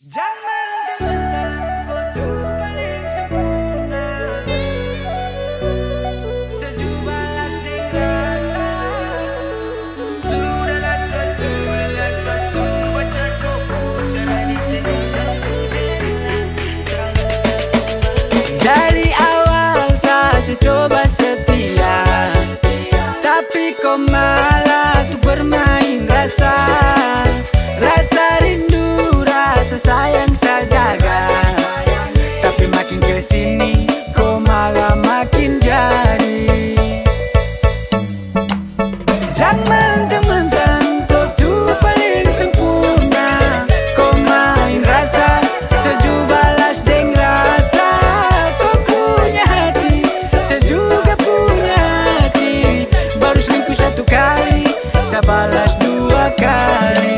Jangan bodoh paling sempurna, sejubalas deng rasa. Sudahlah sesu baca kopi cara di sini dan sudahlah. Dari awal saya coba setia, tapi kau malah tuh bermain rasa. Rasa rindu, rasa sayang saya jaga, tapi makin kesini kau malah makin jadi. Jangan mentang-mentang kau tuh paling sempurna, kau main rasa, seju balas deng rasa. Kau punya hati, saya juga punya hati. Baru selingkuh satu kali, saya balas dua kali.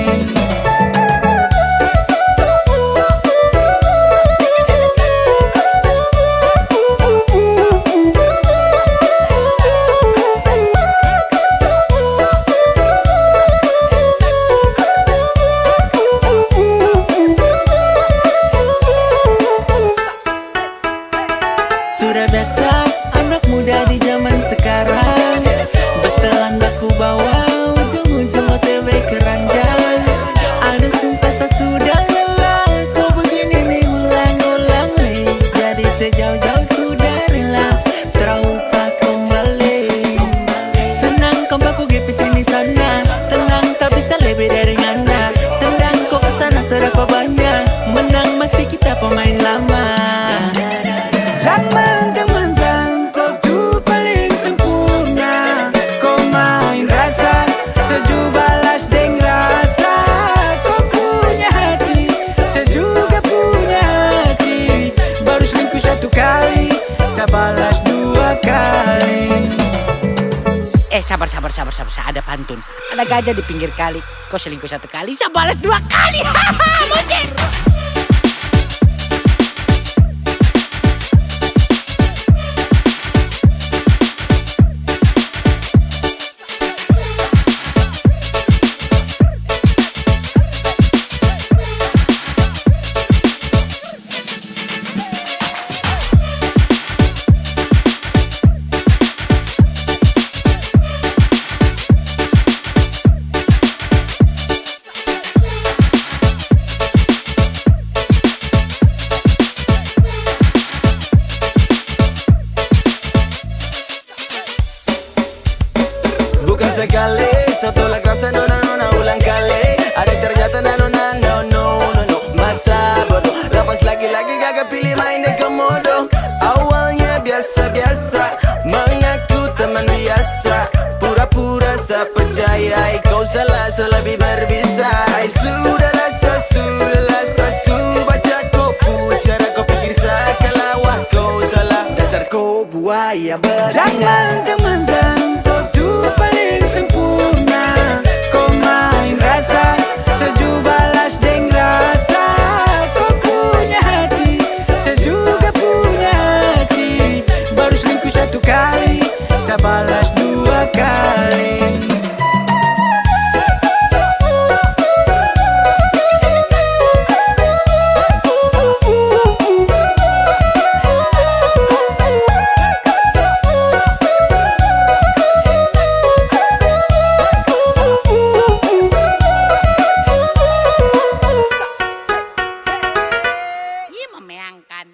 Sudah biasa anak muda di zaman sekarang, betelan baku bawa ujung-ujung OTW keranjang. Aduh sumpah saya sudah lelah, kau begini nih ulang-ulang nih. Jadi sejauh-jauh sudah rela, tak usah kembali. Senang kau baku GP sini sana, tenang tak bisa lebih dari ngana. Tendang kau kesana serapa banyak, menang mesti kita pemain lama. Jangan mentang-mentang kau tuh paling sempurna, kau main rasa, seju balas deng rasa. Kau punya hati, saya juga punya hati. Baru selingkuh satu kali, saya balas dua kali. Sabar, ada pantun. Ada gajah di pinggir kali, kau selingkuh satu kali, saya balas dua kali. Haha, muncul. Bukan sekali, saya tolak rasa nona ulang kali. Ada ternyata no. Masa bodoh, lepas lagi-lagi gagak pilih main deh komodo. Awalnya biasa-biasa, mengaku teman biasa. Pura-pura saya percaya, kau salah, so lebih berbisa. Sudahlah sesu baca kopu, cara kau pikir saya kalah, wah kau salah. Dasar kau buaya betina. Jangan mentang-mentang kau tuh paling sempurna, kau main rasa, seju balas deng rasa. Kau punya hati, saya juga punya hati. Baru selingkuh satu kali, saya balas dua kali. Memeangkan.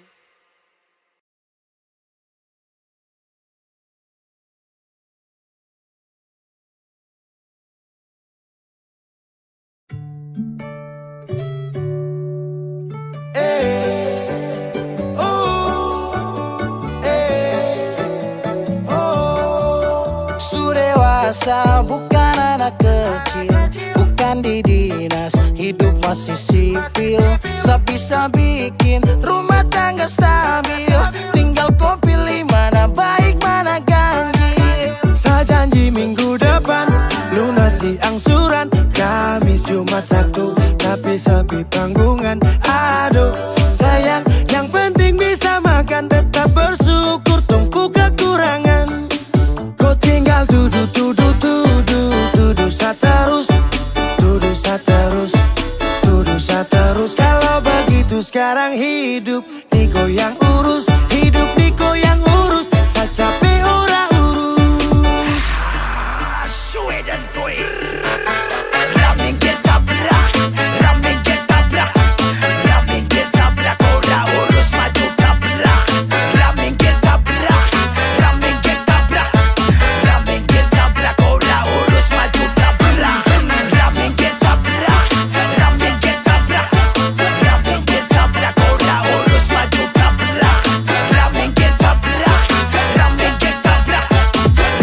Sudah dewasa, bukan anak kecil, bukan di dinas, hidup masih sipil. Bisa bikin rumah tangga stabil, tinggal kau pilih mana baik mana ganjil. Saya janji minggu depan lunasi angsuran, Kamis Jumat Sabtu tapi sepi tanggungan. Aduh sayang, yang penting bisa makan, tetap bersyukur tunggu kekurangan. Kau tinggal tuduh saya terus, tuduh saya terus kalau begitu. sekarang hidup Niko yang urus, hidup Niko yang urus. Saya capek ora urus. Suwe dan Toy. Ramen kita berak, ramen kita berak, ramen kita berak, ora urus maju tabrak. Ramen kita berak, ramen kita berak, ramen kita berak, ora urus maju tabrak. Ramen kita berak, ramen kita berak, ramen kita berak, ora urus maju tabrak. Ramen kita berak, ramen kita berak,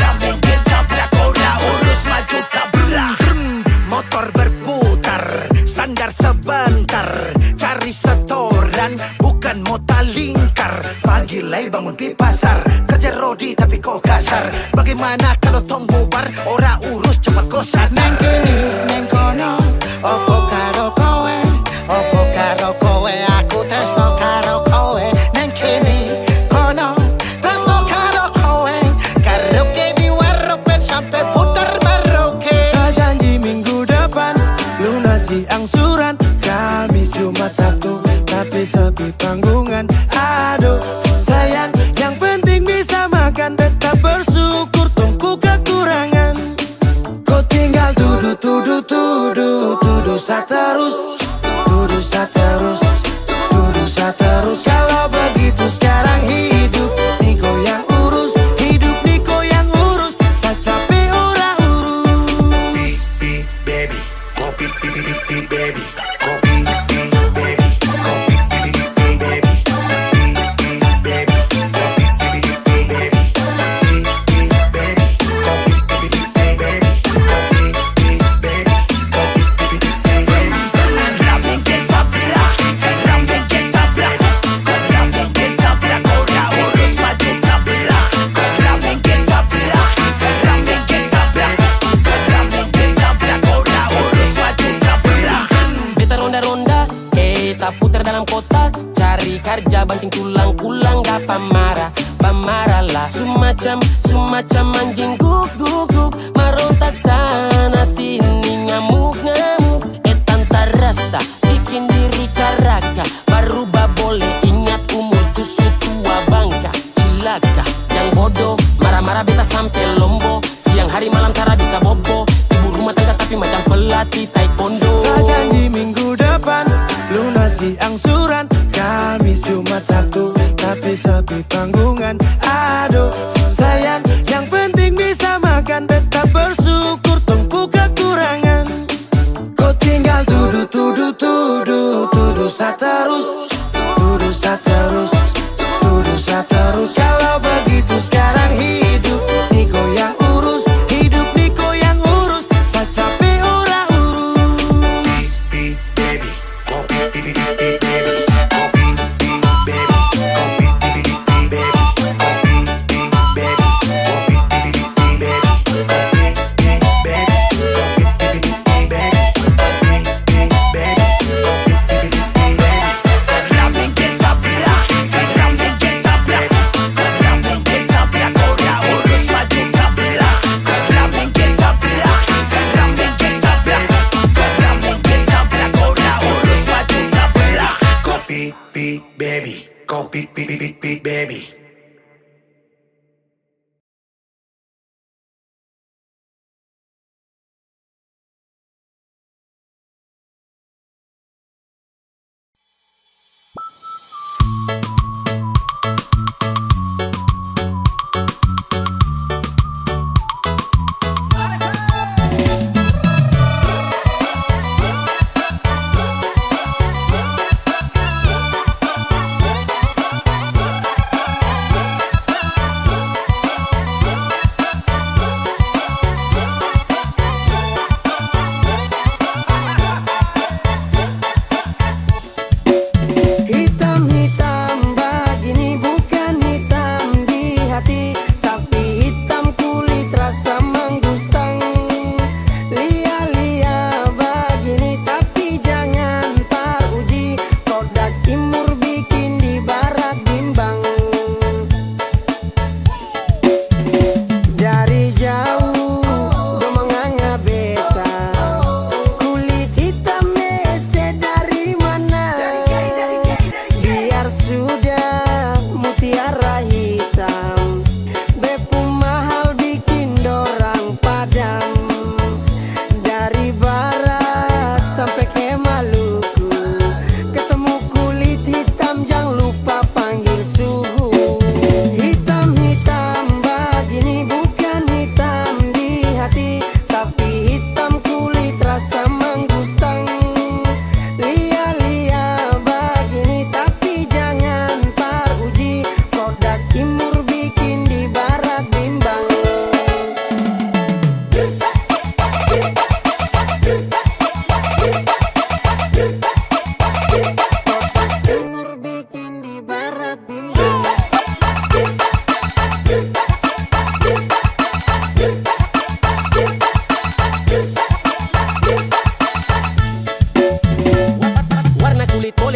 ramen kita berak, ora urus maju tabrak. Motor berputar, standar sebentar, cari setoran, bukan mota lingkar. Pagi lay bangun pi pasar, kerja rodi tapi kok kasar. Bagaimana kalau tong bubar, ora urus cepat kosan. Neng kini, neng kono, opo karo kowe, opo karo kowe, aku tresno karo kowe. Neng kini, kono, tresno karo kowe, karaoke di waropen sampai putar maroke. Saya janji minggu depan lunasi angsuran, Kamis, Jumat, Sabtu, tapi sepi panggungan. Aduh sayang, yang penting bisa makan, tetap bersyukur tunggu kekurangan. Kau tinggal tuduh, tuduh, tuduh, tuduh saya terus, tuduh saya terus, tuduh saya terus. Kalau begitu sekarang hidup Niko yang urus, hidup Niko yang urus. Saya capek ora urus. Pi baby, kopi pi pi pi baby, kopi pi baby, kopi pi pi pi baby, pi pi baby, kopi pi pi pi baby, pi pi baby, kopi pi pi pi baby, kopi pi baby, kopi pi pi pi baby. Ramen kita berak, ramen kita berak, ramen kita berak, ora urus maju tabrak. Ramen kita berak, ramen kita berak, ramen kita berak, ora urus maju tabrak. Beta ronda-ronda, tak putar dalam kota, cari kerja banting tulang pulang gak pamarah, pamarah lah. Semacam anjing guk-guk-guk, merontak sana sini ngamuk-ngamuk. Tanta rasta, bikin diri karaka, berubah boleh ingat umur tusu tua bangka. Cilaka, yang bodoh, marah-marah beta sampai lombo. Siang hari malam tara bisa bobo, ibu rumah tangga tapi macam pelatih taekwondo. Saya janji minggu depan lunasi angsuran, Kamis, Jumat, Sabtu, tapi sepi panggungan. Aduh sayang, yang penting bisa makan, tetap bersyukur tunggu kekurangan. Kau tinggal tuduh, tuduh, tuduh, tuduh saya terus, tuduh saya terus, tuduh saya terus. Kalau begitu sekarang hidup Niko yang urus, hidup Niko yang urus. Saya capek ora urus. Pi baby, kopi pi pi pi baby, kopi pi baby, kopi pi pi pi baby, kopi pi baby, kopi pi pi pi baby, kopi pi baby, kopi pi pi pi baby, kopi pi baby, kopi pi pi pi baby.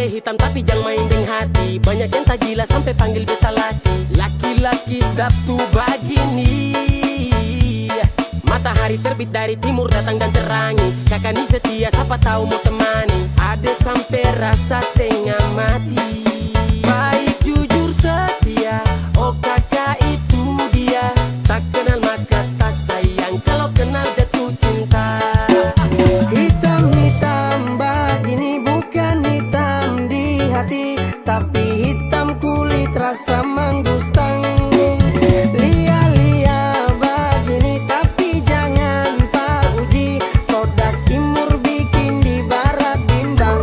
boleh hitam tapi jangan main deng hati. Banyak yang tak gila sampai panggil beta laki. Laki-laki sedap tuh begini. Matahari terbit dari timur datang dan terangi. Kakak ni setia siapa tahu mau temani. Ada sampai rasa setengah mati. Baik jujur setia, oh kakak itu dia. Tak kenal maka tak sayang, kalau kenal jatuh cinta. Hitam-hitam begini bukan hitam di hati, tapi hitam kulit rasa manggustang. Lia-lia begini tapi jangan tak uji, produk timur bikin di barat bimbang.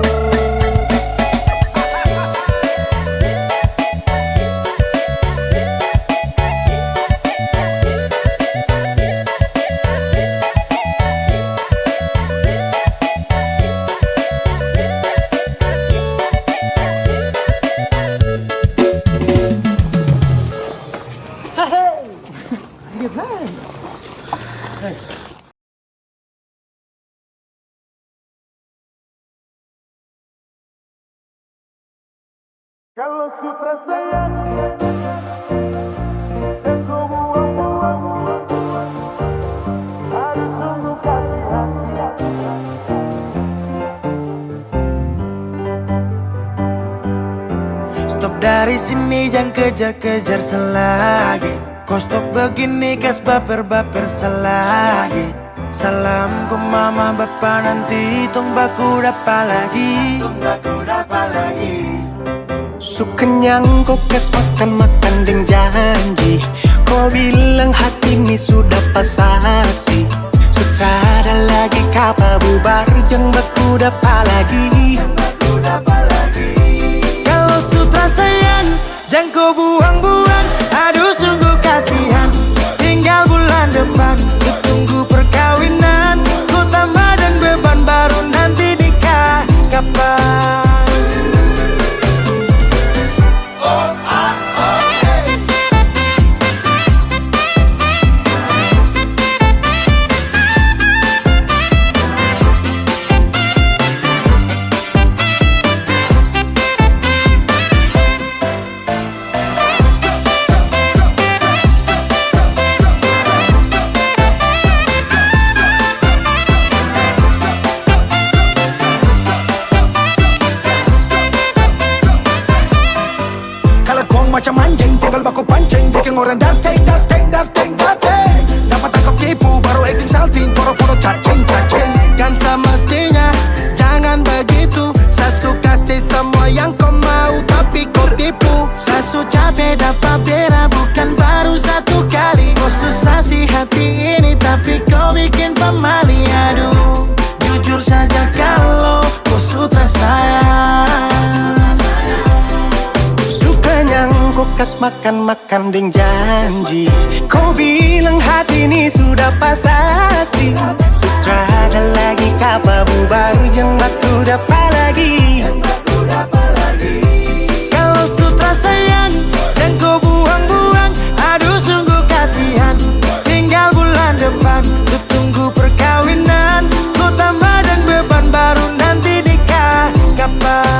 Kalau sutra sayang dan kau buang-buang, harus sungguh kasihan. Stop dari sini jangan kejar-kejar selagi. Kau stop begini gas baper-baper selagi. Salam ke mama bapa nanti tong baku dapat lagi. Su kenyang kau kas makan-makan deng janji. Kau bilang hati ini sudah pasasi. Sutrada lagi kapa bubar jeng baku dapat lagi. Kalau sutra sayang jangan kau buang-buang. Aduh sungguh kasihan. Tinggal bulan depan ku tunggu perkawinan. Ku tambah dan beban baru nanti nikah kapan. Macam anjing, tinggal baku pancing, bikin orang darting. Dapat tangkap tipu, baru acting salting, poro-poro cacing. Kan semestinya jangan begitu. Saya suka sih semua yang kau mau, tapi kau tipu. Saya su capek dapat bera, bukan baru satu kali. Kau susah sih hati ini, tapi kau bikin pemali. Aduh, jujur saja kalau kau sutra sayang. Sukanya kau kas makan-makan deng janji. Kau bilang hati ini sudah pasasi. Sutrada lagi kapa bubar yang batu dapat lagi. Kalau sutra sayang dan kau buang-buang, aduh sungguh kasihan. Tinggal bulan depan ku tunggu perkawinan. Ku tambah dan beban baru nanti nikah kapan.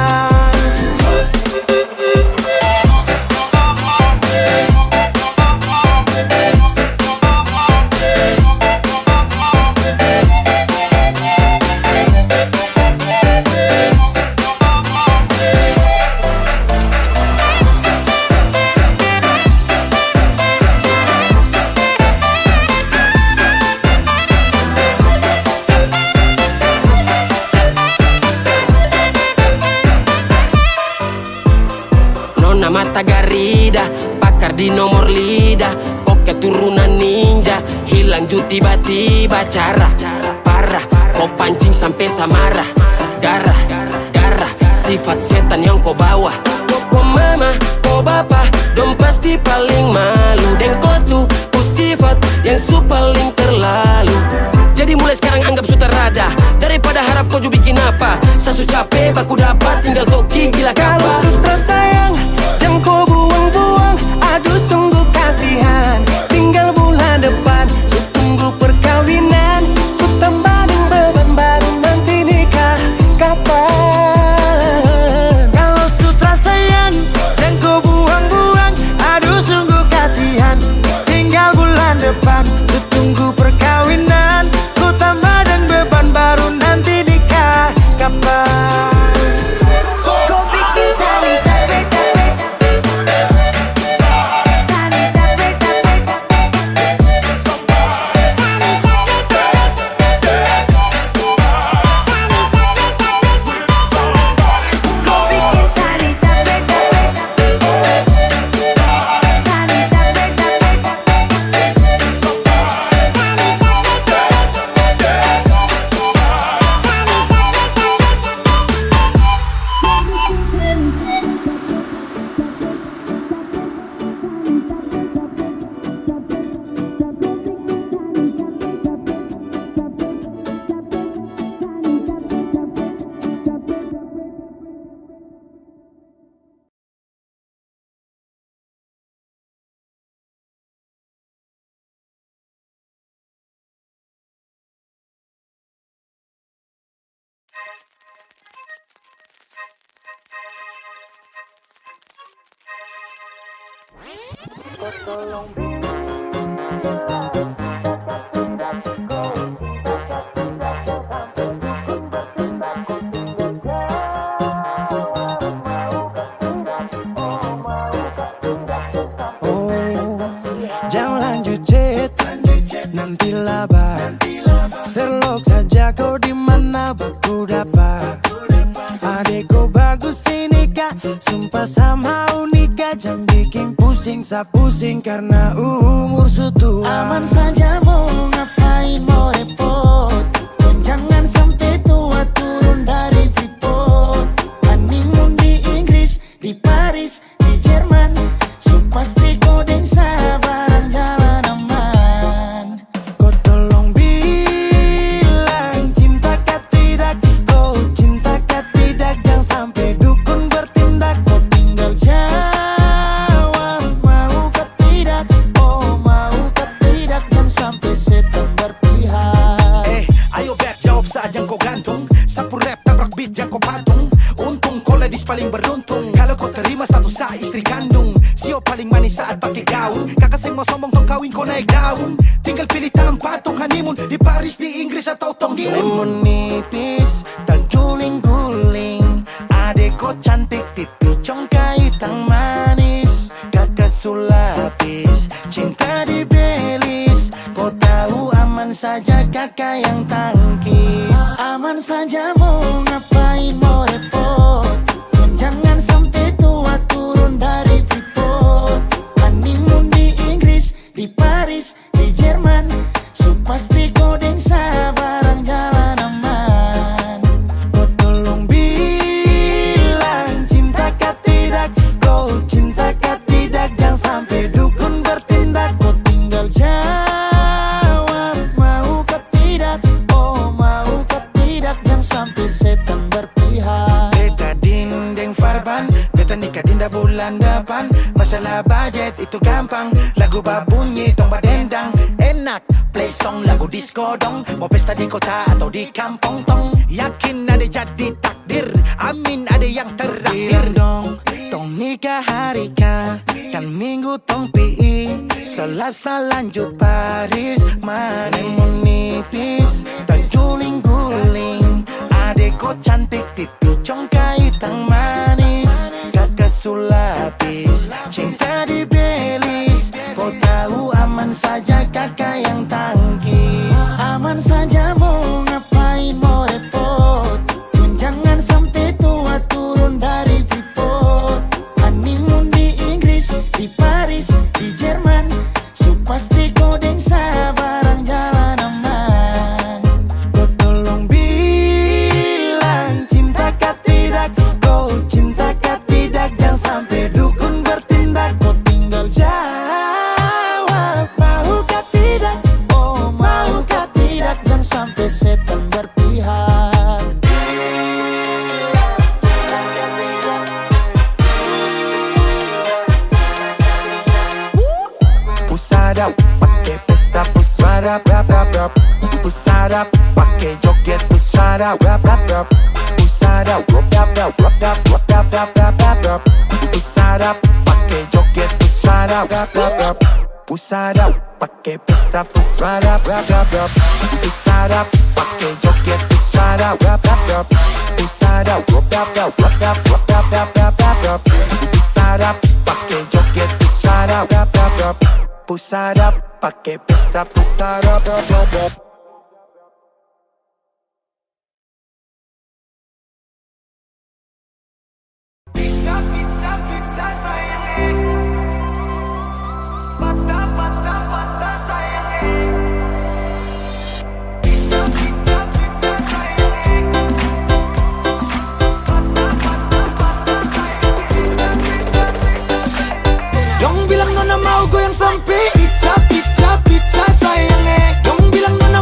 Mata Garida, pakar di nomor lidah. Kok keturunan ninja, hilang ju tiba-tiba. Cara parah, kau pancing sampai samarah. Garah, sifat setan yang kau bawa. Kau mama, kau bapa, dong pasti paling malu. Dan kau tuh sifat yang su paling terlalu. Jadi mulai sekarang anggap sutarada, daripada harap kau ju bikin apa. Sasu capek, baku dapat, tinggal toki gila kapa. Kalau sutra sayang jangan kau buang-buang. Aduh sungguh kasihan. Tinggal bulan depan ku tunggu perkawinan. Ku tambah dan beban baru nanti nikah kapan. Oh, jangan lanjut chat, nanti laba. Selok saja kau di mana baku dapat. Adekku bagus ini kak, sumpah sama unika. Jangan bikin pusing, sa pusing karena umur sutua. Aman saja mau ngapain mau repot. Dan jangan sampai tua turun dari Freeport. Honeymoon di Inggris, di Paris, di Jerman. So pasti kodeng sabaran jalan aman. Kau tolong bilang cinta kah tidak. Kau cinta kah tidak. Jangan sampai dukun bertindak. Kau tinggal jawab mau kah tidak. Oh mau kah tidak. Dan sampai setan berpihak. Ayo beb jawab saja kau gantung. Sapu rap tabrak beat yang kau patung. Untung kau ladies paling beruntung. Kalau kau terima status sa istri kandung. Sio paling manis saat pakai gaun. Kakak seng mau sombong tong kawin kau naik daun. Tinggal pilih tempat tong honeymoon. Di Paris, di Inggris atau tong di Lemon nipis, tak guling-guling. Adek kau cantik, pipi congkai tang manis. Kakak sulapis, cinta di Belis. Kau tahu aman saja kakak yang tangkis. Aman saja mau ngapain mau repot. Dan jangan sampai tua turun dari Freeport. Honeymoon di Inggris, di Paris, di Jerman. So pasti kodeng sabaran jalan aman. Kau tolong bilang cinta kah tidak. Kau cinta kah tidak. Jangan sampai dukun bertindak. Kau tinggal jawab mau kah tidak. Oh mau kah tidak. Jangan sampai setan berpihak. Beta dinding farban, beta nikah dinda bulan depan. Masalah budget itu gampang. Lagu babunyi tong badendang. Enak, play song lagu disco dong. Mau pesta di kota atau di kampung tong. Yakin ada jadi takdir, amin ada yang terakhir. Bilang dong, tong nikah hari kah. Kan minggu tong PI, Selasa lanjut Paris. Mana mau nipis, tak guling-guling. Adek kau cantik, pipi congkai tang manis. Kakak sulapis, cinta di Belis. Kau tahu aman saja kakak yang tangkis. Aman saja mau ngapain mau repot. Dan jangan sampai tua turun dari Freeport. Honeymoon di Inggris, di Paris, di Jerman. So pasti kodeng sabaran jalan aman. Kau tolong bilang cinta kah tidak. Kau cinta kah tidak. Jangan sampai dukun bertindak. Kau tinggal Jawab mau kah tidak. oh mau kah tidak. Dan sampai setan berpihak. Pusada pakai pesta pusada rap rap rap. Pusada pakai joget pusada rap rap rap. Pusada rap rap rap rap rap rap rap rap rap rap. Pusada pakai joget pusada rap rap rap. Pusada pakai pesta pusada rap rap rap. Pusada pakai joget pusada rap rap rap. Pusada rap rap rap rap rap rap rap rap rap rap. Pusada pakai joget pusada rap rap rap. Pusada pakai pesta pusada rap rap rap. Dong bilang nona mau goyang sampai pica pica pica sayangnya. Dong bilang nona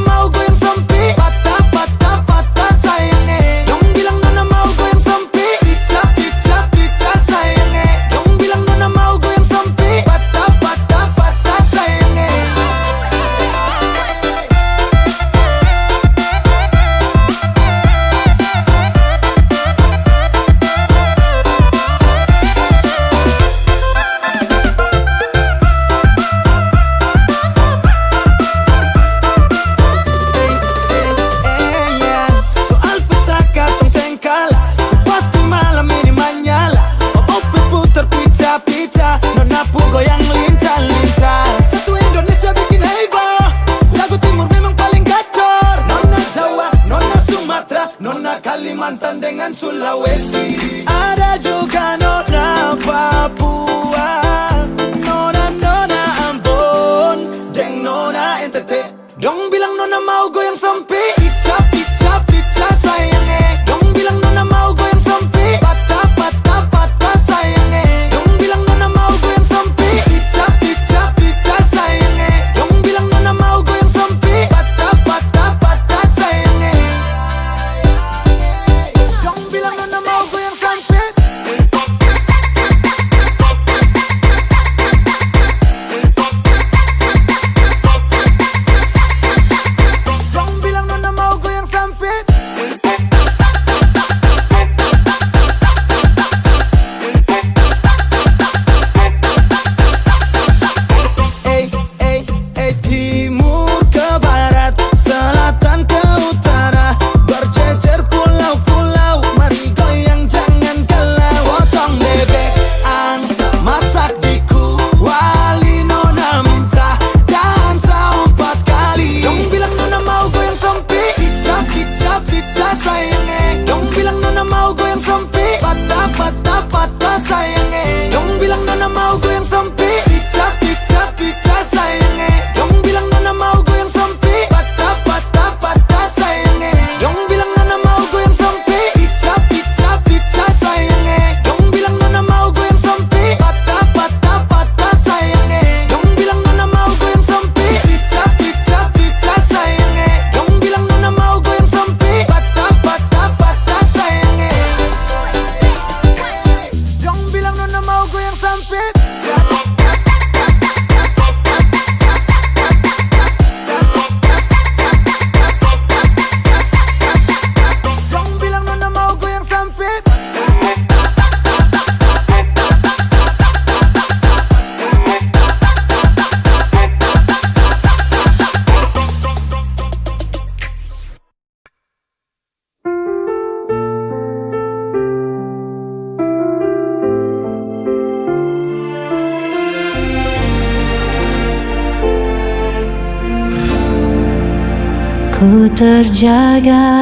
Ku terjaga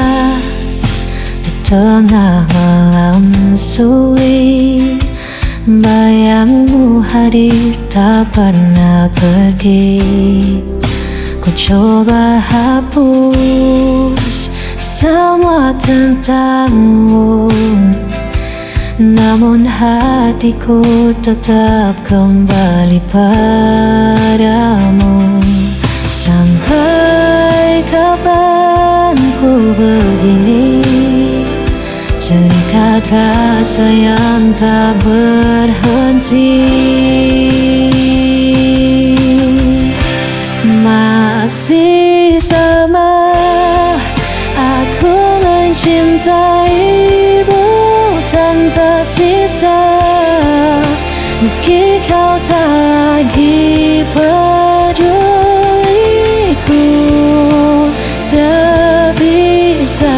di tengah malam sulit, bayangmu hadir tak pernah pergi. Ku coba hapus semua tentangmu, namun hatiku tetap kembali padamu. Sampai kapan ku begini, terikat rasa yang tak berhenti. Masih sama aku mencintaimu tanpa sisa, meski kau tak lagi peduliku. Tak bisa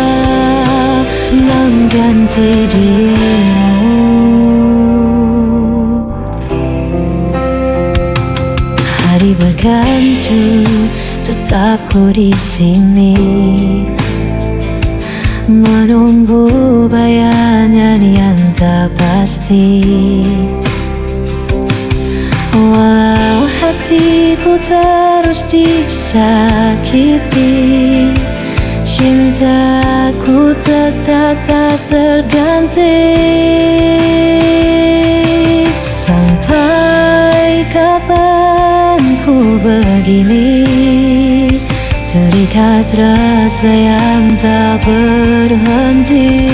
mengganti dirimu. Hari berganti, tetap ku di sini, menunggu bayangan yang tak pasti. Walau hatiku terus disakiti, cintaku tetap tak terganti. Sampai kapan ku begini, terikat rasa yang tak berhenti.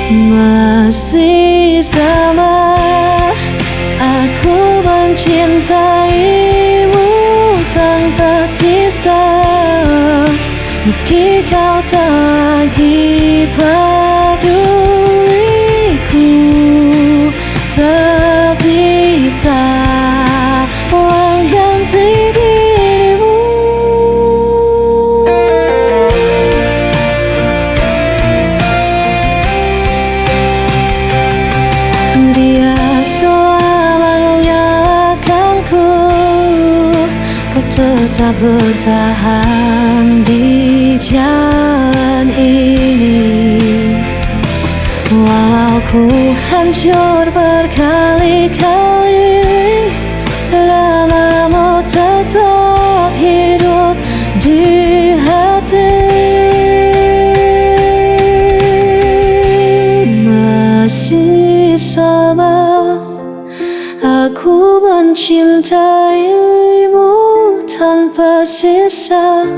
Masih sama aku mencintaimu tanpa sisa, meski kau tak lagi peduliku. Tak bisa mengganti dirimu. Dia selamanya akan ku tetap bertahan di jalan ini. Walau ku hancur berkali-kali, lamamu tetap hidup di hati. Masih sama aku mencintaimu tanpa sisa,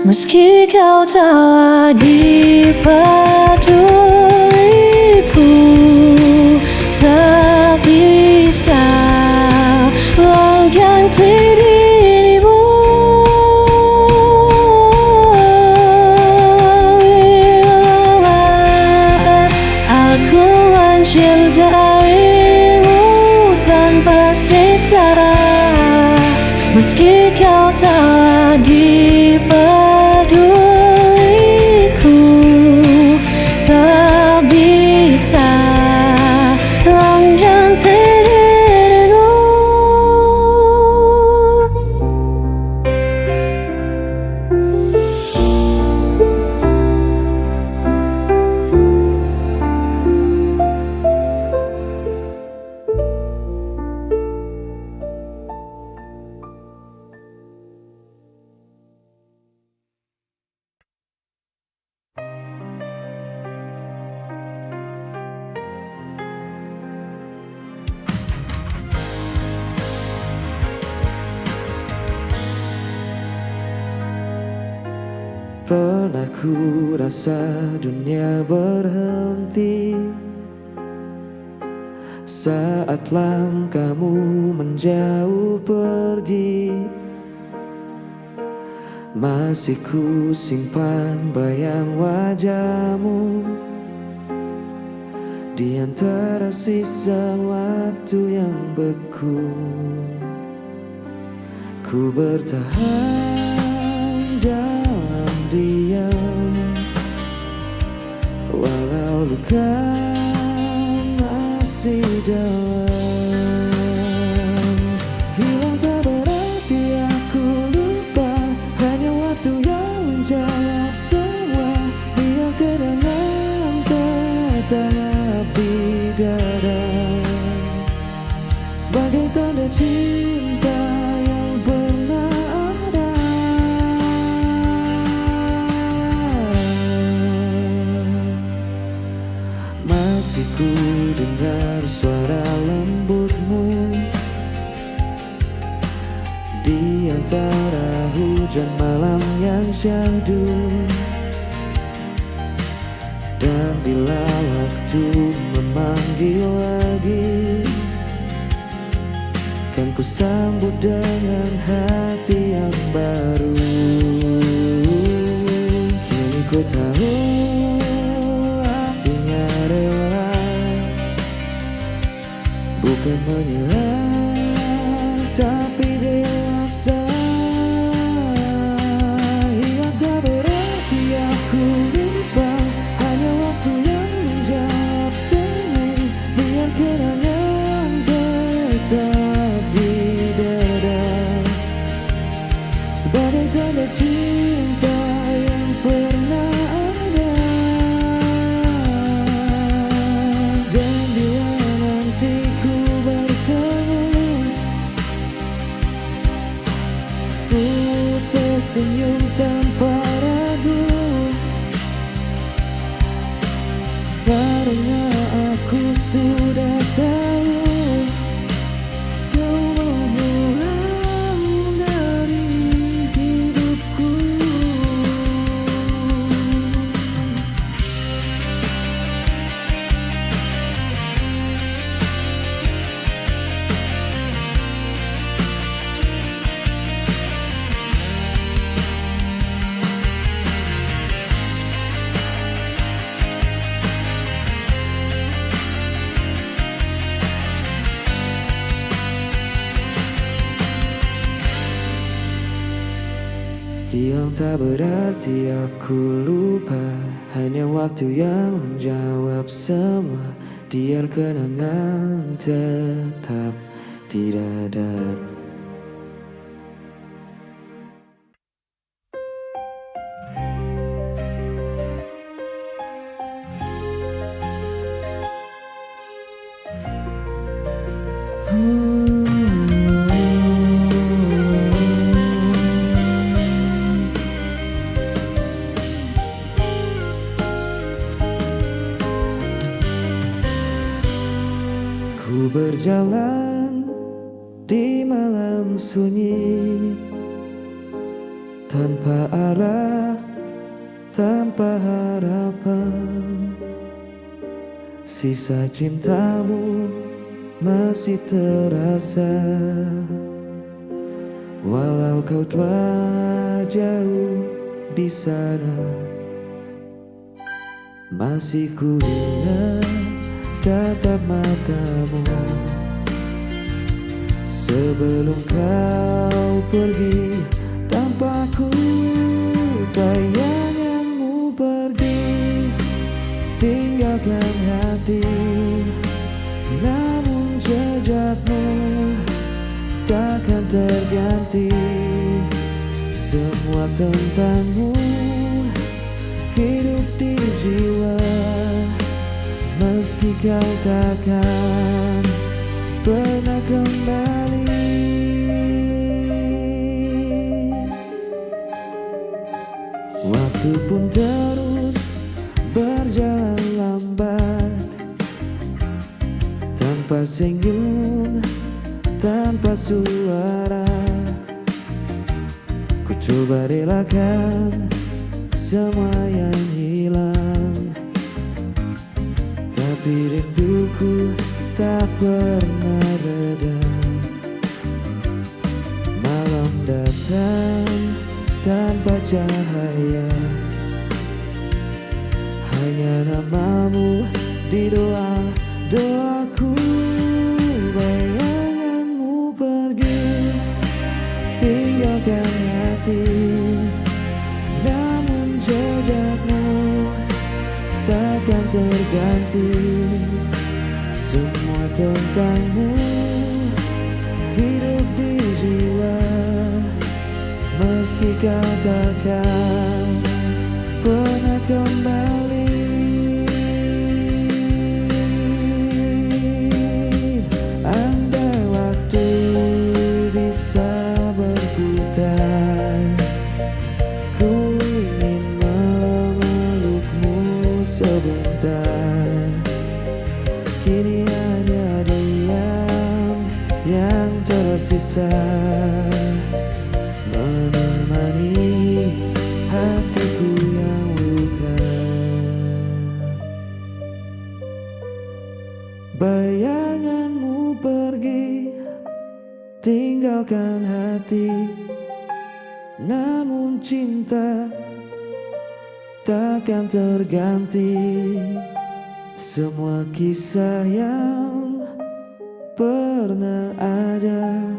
meski kau tak lagi peduliku. Tak bisa mengganti dirimu. Aku mencintaimu tanpa sisa, meski kau tak lagi peduliku. Tak bisa mengganti dirimu. Pernah ku rasa dunia berhenti saat langkahmu menjauh pergi. Masih ku simpan bayang wajahmu di antara sisa waktu yang beku. Ku bertahan dalam diam, walau luka masih dalam. Hilang tak berarti masih ku dengar suara lembutmu di antara hujan malam yang syahdu. Dan bila waktu memanggil lagi, kan ku sambut dengan hati yang baru. Kini ku tahu artinya rela, bukan menyerah tapi dewasa. Yang tak berarti aku lupa, hanya waktu yang menjawab semua. Biar kenangan tetap di dada, sebagai tanda cinta yang pernah ada. Dan bila nanti ku bertemu, ku tersenyum tanpa ragu, karena aku sudah tahu kau menghilang dari hidupku. Yang tak berarti aku lupa, hanya waktu yang menjawab semua. Biar kenangan tetap di dada. Ku berjalan di malam sunyi, tanpa arah, tanpa harapan. Sisa cintamu masih terasa, walau kau telah jauh di sana. Masih ku ingat tatap matamu sebelum kau pergi tanpa ku. Bayanganmu pergi tinggalkan hati, namun jejakmu takkan terganti. Semua tentangmu hidup di jiwa, meski kau takkan pernah kembali. Waktu pun terus berjalan lambat, tanpa senyum, tanpa suara. Ku coba relakan semua yang hilang, tapi rinduku tak pernah reda. Malam datang tanpa cahaya, hanya namamu di doa-doaku. Bayanganmu pergi tinggalkan hati, namun jejakmu takkan terganti. Semua tentangmu hidup di jiwa, meski kau takkan pernah kembali. Andai waktu bisa berputar, ku ingin memelukmu sebentar. Kini hanya diam yang tersisa menemani hatiku yang luka. Bayanganmu pergi tinggalkan hati, namun cinta takkan terganti. Semua kisah yang pernah ada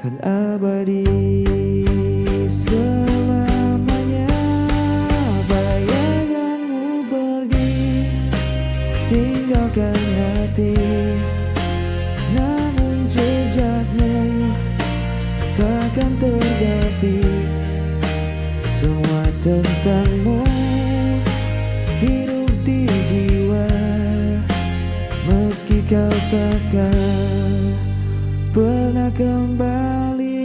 kan abadi selamanya. Bayanganmu pergi tinggalkan hati, namun jejakmu takkan terganti. Semua tentangmu hidup di jiwa, meski kau takkan pernah kembali.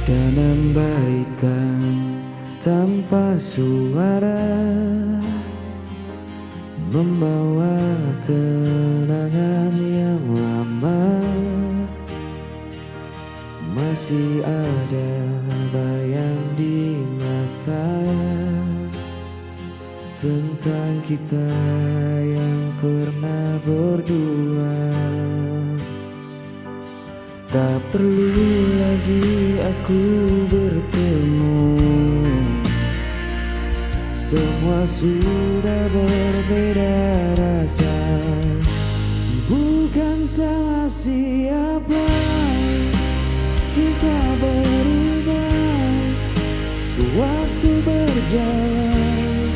Dan ambaikan tanpa suara, membawa kenangan yang lama. Masih ada bayang di mata tentang kita yang pernah berdua. Tak perlu lagi aku bertemu, semua sudah berbeda rasa. Bukan salah siapa, kita berubah. Waktu berjalan,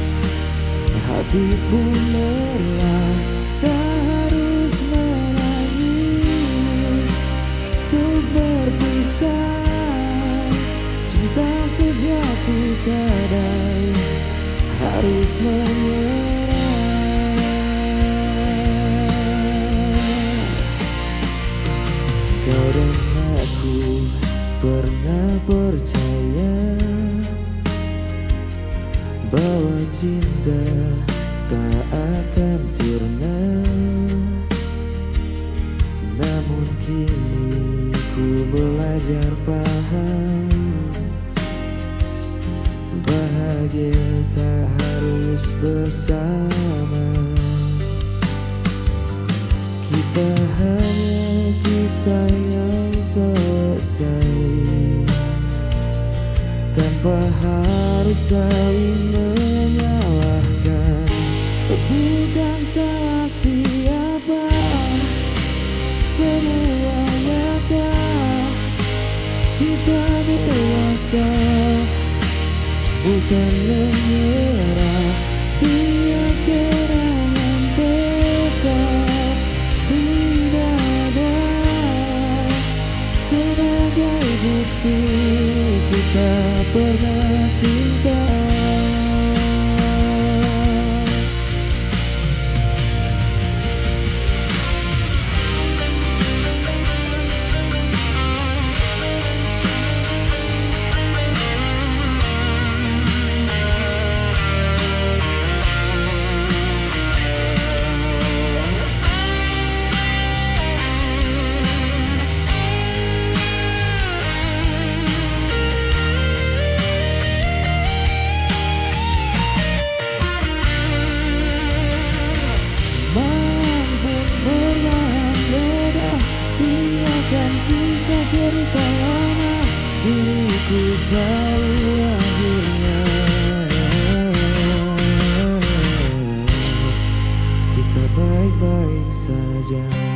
hati pun lelah. Tak harus menangis untuk berpisah. Cinta sejati kadang harus menyerah. Kau dan aku pernah percaya bahwa cinta tak akan sirna. Namun kini ku belajar paham, bahagia tak harus bersama. Kita hanya kisah yang selesai tanpa harus saling menyalahkan. Bukan salah siapa, semua nyata. Kita dewasa, bukan menyerah. Biar kenangan tetap di dada sebagai bukti kita pernah cinta. Cerita lama kini ku tahu akhirnya. Kita baik-baik saja.